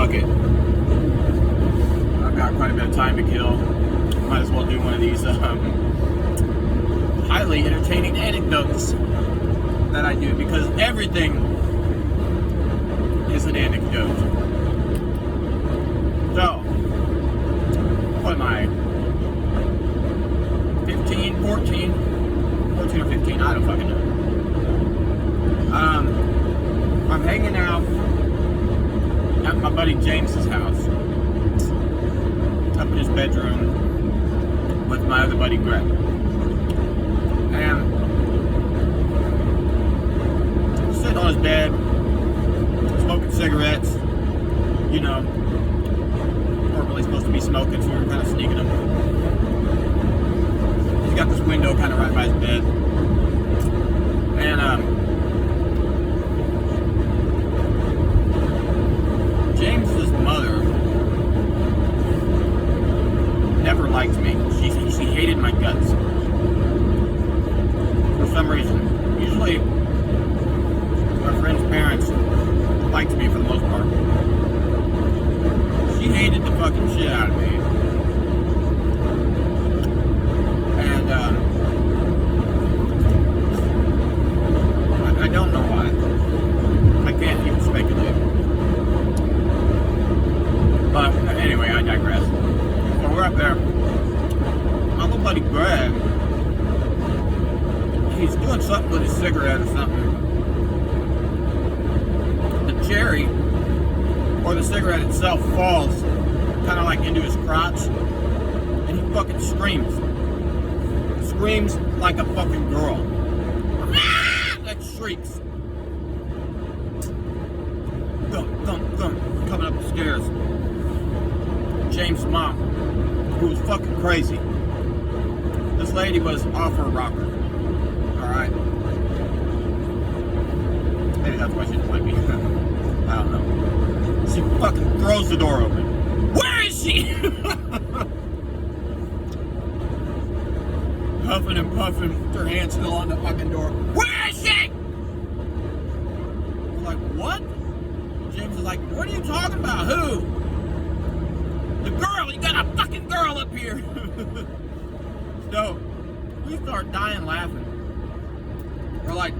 fuck it. I've got quite a bit of time to kill. Might as well do one of these highly entertaining anecdotes that I do, because everything is an anecdote. So, what am I? 14 or 15, I don't fucking know. I'm hanging out at my buddy James's house, up in his bedroom with my other buddy Greg. And sitting on his bed, smoking cigarettes, you know, weren't really supposed to be smoking, so we were kind of sneaking them. He's got this window kind of right by his bed. And, James's mother never liked me. She hated my guts. For some reason. Usually, my friend's parents liked me for the most part. She hated the fucking shit out of me. And, I don't know why. I can't even speculate. But anyway, I digress. So we're up there. My little buddy Greg, he's doing something with his cigarette or something. The cherry, or the cigarette itself, falls kind of like into his crotch, and he fucking screams. Screams like a fucking girl. Like shrieks. Thump, thump, thump, coming up the stairs. James' mom, who was fucking crazy. This lady was off her rocker. Alright? Maybe that's why she didn't like me. I don't know. She fucking throws the door open. Where is she? Huffing and puffing, her hand still on the fucking door. Where is she? I'm like, what? James is like, what are you talking about? Who? The girl, you got a fucking girl up here. So, we start dying laughing. We're like,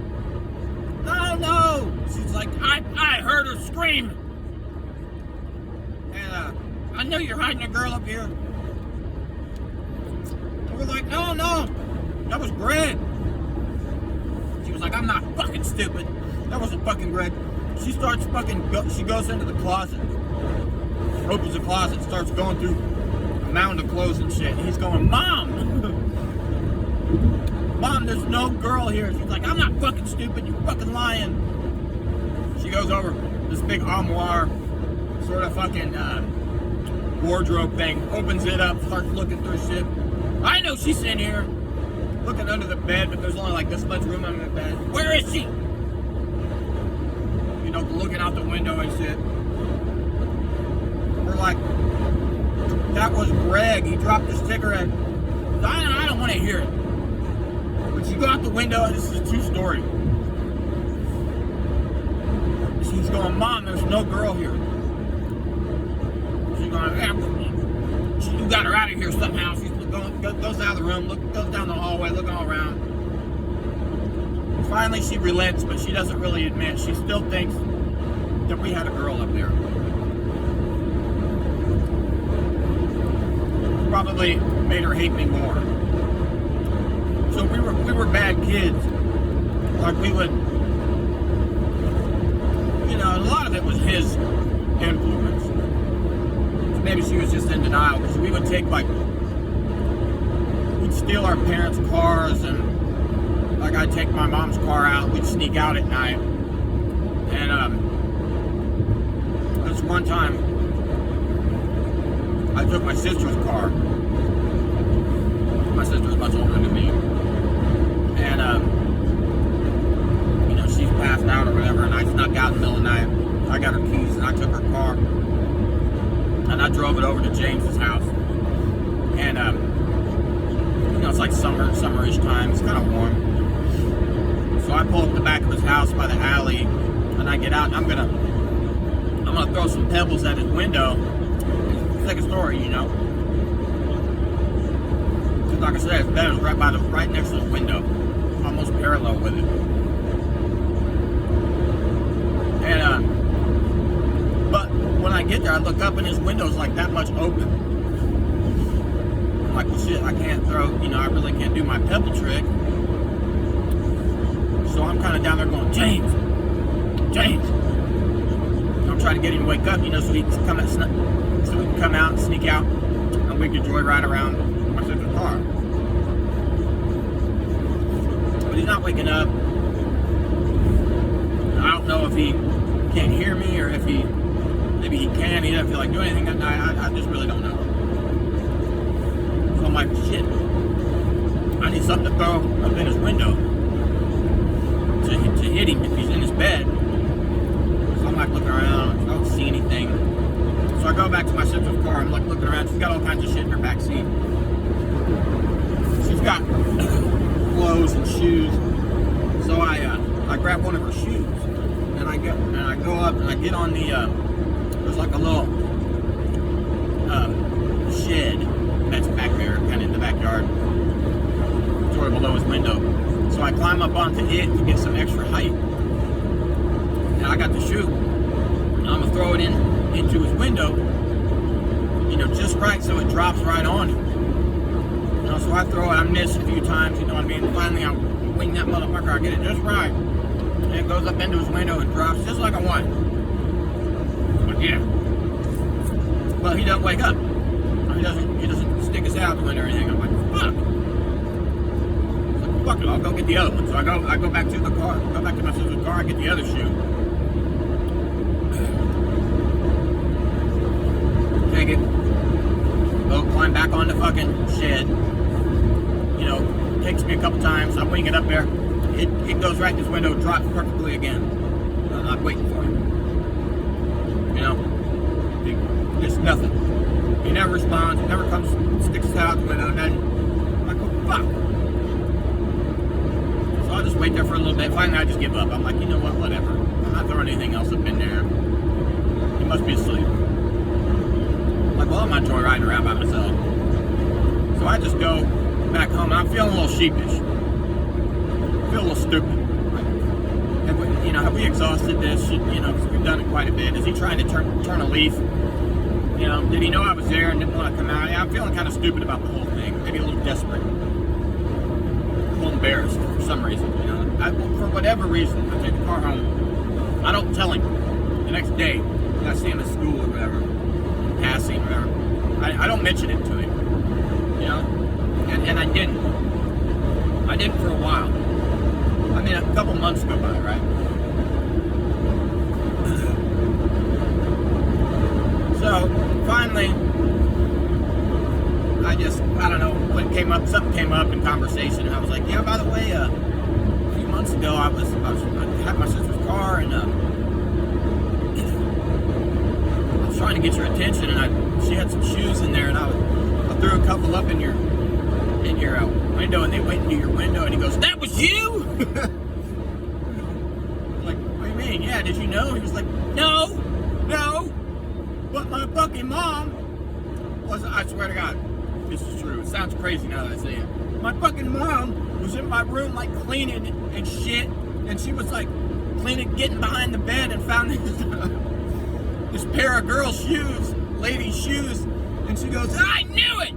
no. She's like, I heard her scream. And I know you're hiding a girl up here. And we're like, no, that was Greg. She was like, I'm not fucking stupid. That wasn't fucking Greg. She starts she goes into the closet. Opens the closet, starts going through a mound of clothes and shit. And he's going, Mom! Mom, there's no girl here. She's like, I'm not fucking stupid, you fucking lying. She goes over this big armoire, sort of fucking wardrobe thing, opens it up, starts looking through shit. I know she's in here, looking under the bed, but there's only like this much room under the bed. Where is she? You know, looking out the window and shit. We're like, that was Greg. He dropped his cigarette. I don't want to hear it. But she go out the window, and this is a true story. She's going, Mom, there's no girl here. She's going, you got her out of here somehow. She goes out of the room, goes down the hallway, looking all around. Finally, she relents, but she doesn't really admit. She still thinks that we had a girl up there. Probably made her hate me more. So we were bad kids. Like we would, you know, a lot of it was his influence. Maybe she was just in denial, because we would take we'd steal our parents' cars, and like I'd take my mom's car out, we'd sneak out at night. And this one time, I took my sister's car. My sister's much older than me. And, you know, she's passed out or whatever, and I snuck out in the middle of the night. I got her keys, and I took her car. And I drove it over to James's house. And, you know, it's like summerish time. It's kind of warm. So I pull up the back of his house by the alley, and I get out, and I'm I'm gonna throw some pebbles at his window. It's like a story, you know. Cause like I said, his bed was right next to his window, almost parallel with it. And but when I get there, I look up and his window's like that much open. I'm like, well, shit, I can't throw. You know, I really can't do my pebble trick. So I'm kind of down there going, James. I'm trying to get him to wake up, you know, so he can come out and sneak out, and we can joyride around my sister's car. But he's not waking up. I don't know if he can't hear me or if maybe he can. He doesn't feel like doing anything that night. I just really don't know. So I'm like, shit. I need something to throw up in his window to hit him if he's in his bed. So I'm like looking around, I don't see anything. So I go back to my sister's car, I'm like looking around, she's got all kinds of shit in her back seat. She's got clothes and shoes. So I grab one of her shoes and I go up and I get on the there's like a little shed that's back there, kinda in the backyard. It's right below his window. So I climb up onto it to get some extra height. And I got the shoe. And I'm gonna throw it into his window, you know, just right so it drops right on him. You know, so I throw it, I miss a few times, you know what I mean? Finally I wing that motherfucker, I get it just right. And it goes up into his window and drops just like I want. But yeah. Well, he doesn't wake up. He doesn't stick his head out the window or anything. I'm like, fuck. Fuck it, I'll go get the other one. So I go back to the car, go back to my sister's car, I get the other shoe. Take it, go climb back on the fucking shed. You know, takes me a couple times, I wing it up there. It goes right in his window, drops perfectly again. I'm not waiting for him. You know, just nothing. He never responds, he never comes, sticks his head out the window, and then I'm like, oh, fuck. I'll just wait there for a little bit. Finally, I just give up. I'm like, you know what? Whatever. I'm not throwing anything else up in there. He must be asleep. I'm like, well, I'm not joyriding around by myself. So I just go back home. I'm feeling a little sheepish. I feel a little stupid. Like, have we exhausted this? You know, because we've done it quite a bit. Is he trying to turn a leaf? You know, did he know I was there and didn't want to come out? Yeah, I'm feeling kind of stupid about the whole thing. Maybe a little desperate. Embarrassed for some reason, you know. For whatever reason, I take the car home. I don't tell him the next day when I see him at school or whatever, passing or whatever. I don't mention it to him, you know. And I didn't. I didn't for a while. I mean, a couple months go by, right? So finally, I don't know what came up. Something came up in conversation, and I was like, "Yeah, by the way, a few months ago, I had my sister's car, and I was trying to get your attention, and she had some shoes in there, and I threw a couple up in your window, and they went into your window." And he goes, "That was you?" I'm like, what do you mean? Yeah, did you know? He was like, no, but my fucking mom was. I swear to God. This is true. It sounds crazy now that I say it. My fucking mom was in my room like cleaning and shit, and she was like cleaning, getting behind the bed and found this pair of girl shoes, lady shoes, and she goes, "I knew it!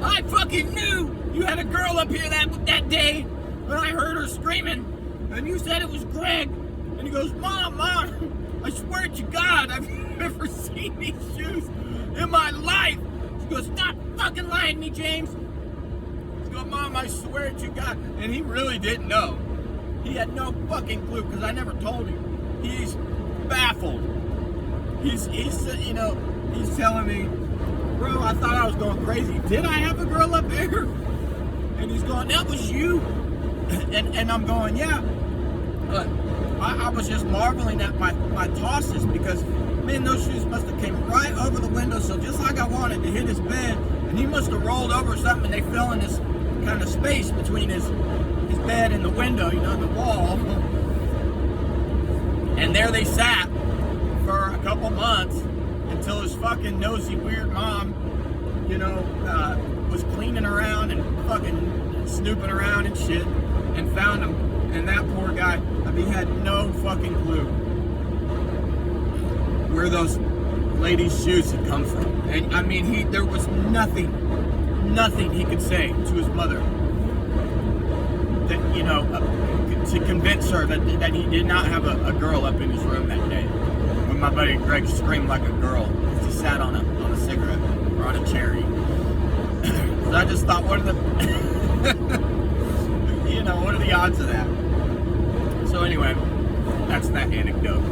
I fucking knew you had a girl up here that day when I heard her screaming, and you said it was Greg." And he goes, Mom, I swear to God, I've never seen these shoes in my life. She goes, "Stop fucking lying to me, James." She goes, "Mom, I swear to God." And he really didn't know. He had no fucking clue because I never told him. He's baffled. He's you know, he's telling me, "Bro, I thought I was going crazy. Did I have a girl up there?" And he's going, "That was you." And I'm going, "Yeah." But I was just marveling at my tosses because, man, those shoes must have came right over the window, so just like I wanted to hit his bed, and he must have rolled over something, and they fell in this kind of space between his bed and the window, you know, the wall. And there they sat for a couple months until his fucking nosy weird mom, was cleaning around and fucking snooping around and shit and found him. And that poor guy, he had no fucking clue where those ladies' shoes had come from. And there was nothing he could say to his mother that, to convince her that he did not have a girl up in his room that day. When my buddy Greg screamed like a girl as he sat on a cigarette or on a cherry. So I just thought, what are the what are the odds of that? So anyway, that's that anecdote.